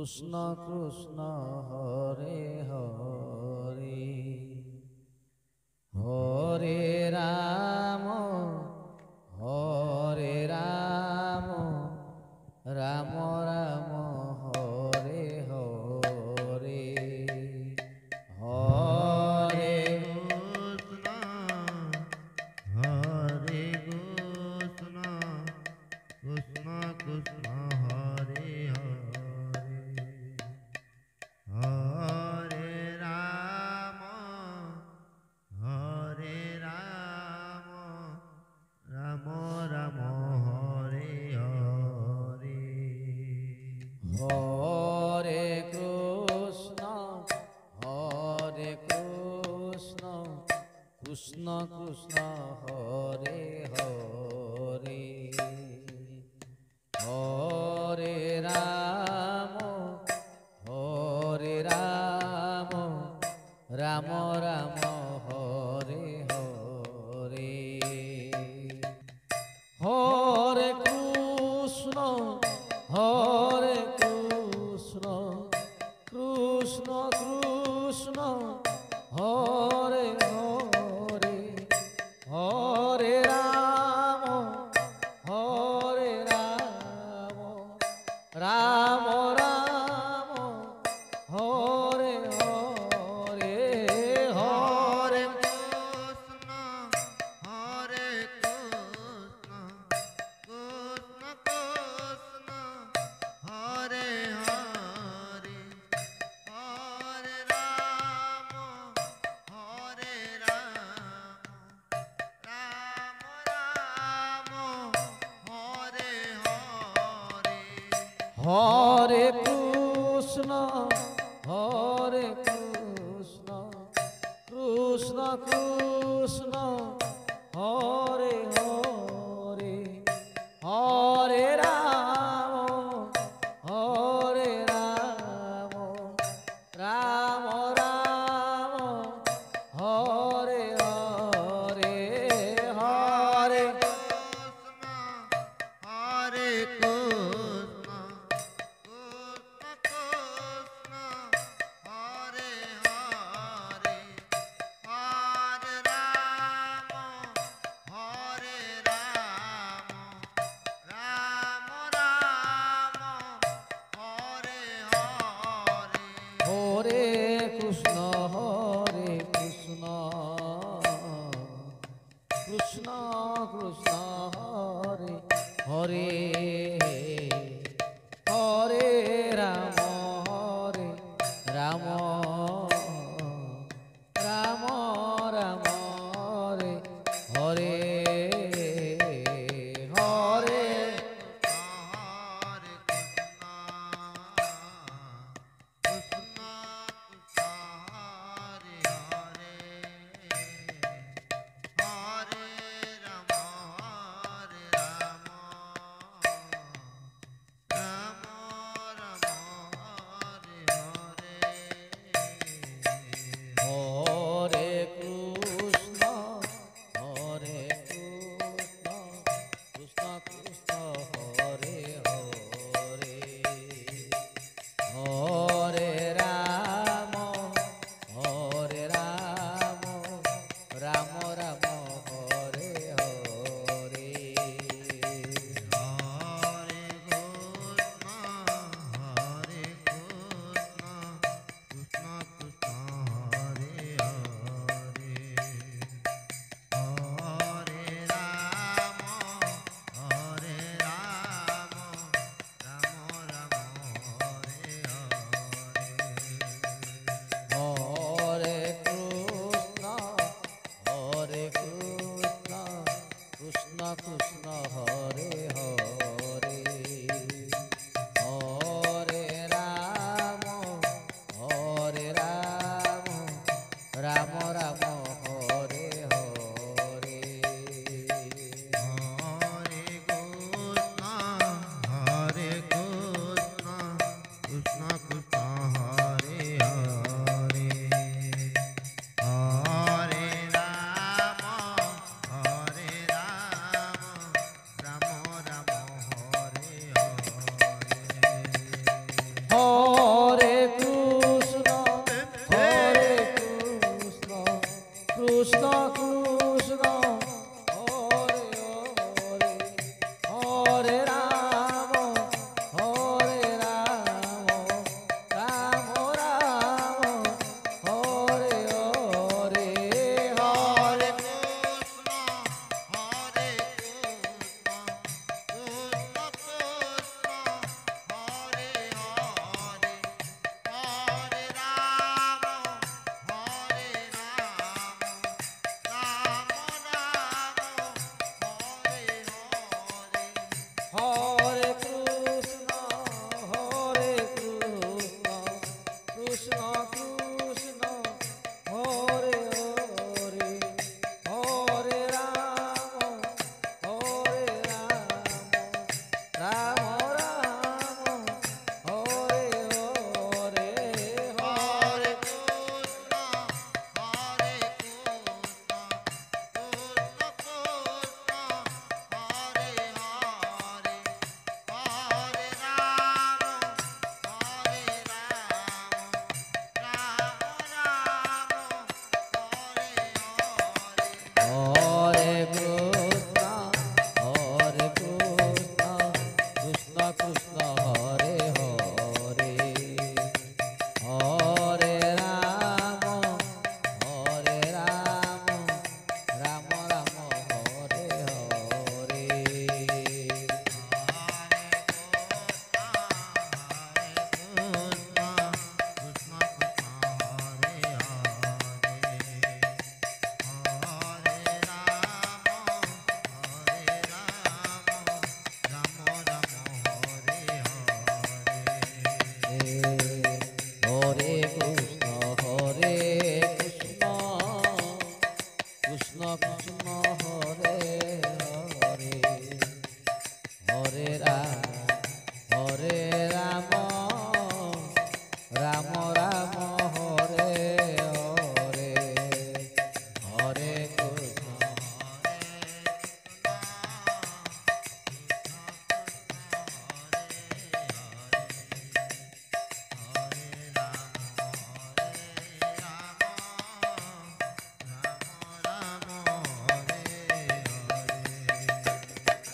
Krishna Krishna Hare Hare Hare Ram Ram Ram Hare Hare Hare Krishna Krishna Hare Hare Hare Ram Ram Ram Hare Hare Hare Krishna Krishna Krishna Hare Hare Hare Ram Ram Ram Hare Hare Hare Krishna Krishna Krishna Hare Hare Hare Ram Ram Ram Hare Hare Hare Krishna Hare Krishna Krishna Krishna Hare Hare Hare Ram Ram Ram Hare Hare Hare Krishna Krishna Krishna Hare Hare Hare Ram Ram Ram Hare Hare Hare Krishna Hare Krishna Krishna Krishna Hare Hare Hare Ram Ram Ram Hare Hare Hare Krishna Krishna Krishna Hare Hare Hare Ram Ram Ram Ram Hare Hare Hare Hare Krishna Krishna Krishna Hare Hare Hare Ram Ram Ram Krishna Hare Hare Hare Ram Ram Ram Hare Hare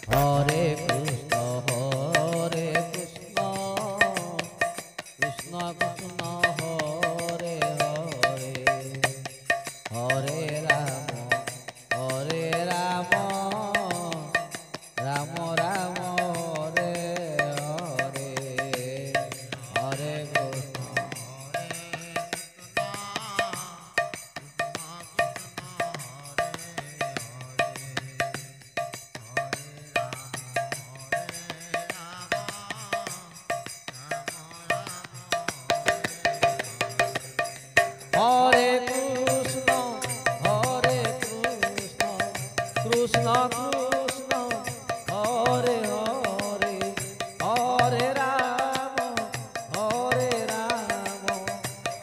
Hare Krishna Hare Krishna Krishna Krishna Hare Hare Hare Ram Ram Ram Hare Hare Hare Krishna Hare Krishna Krishna Krishna Hare Hare Hare Ram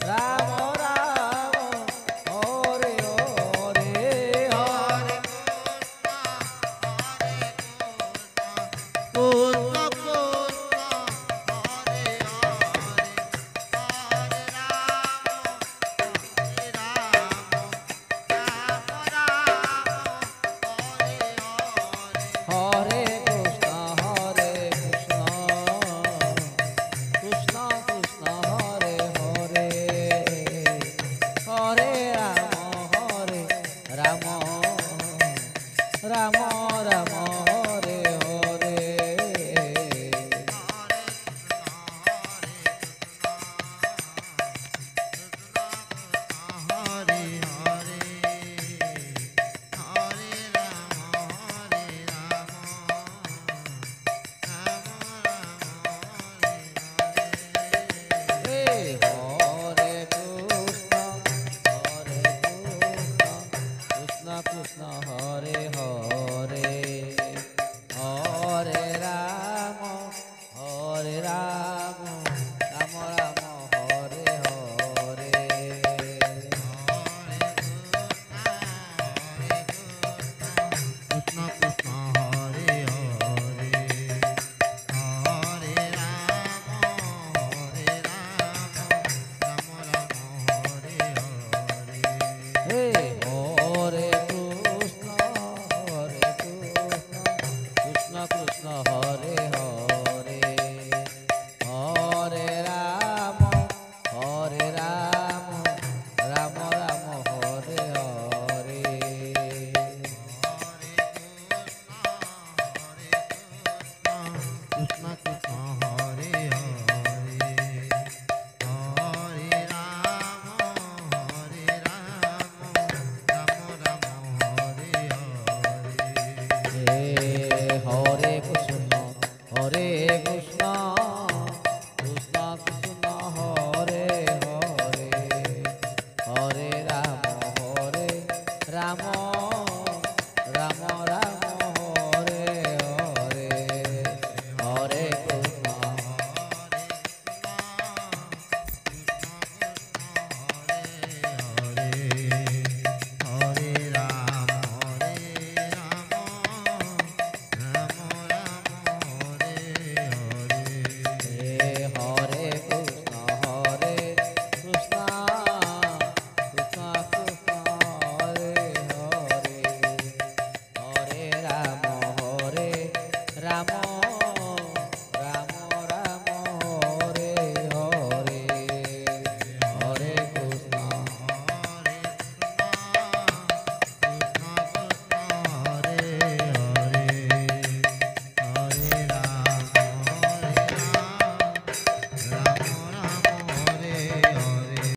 Ram Ram Hare Hare Hare Hare Krishna Krishna Krishna Hare Hare Hare Ram Ram Ram Hare Hare Hare Krishna Krishna Hare Hare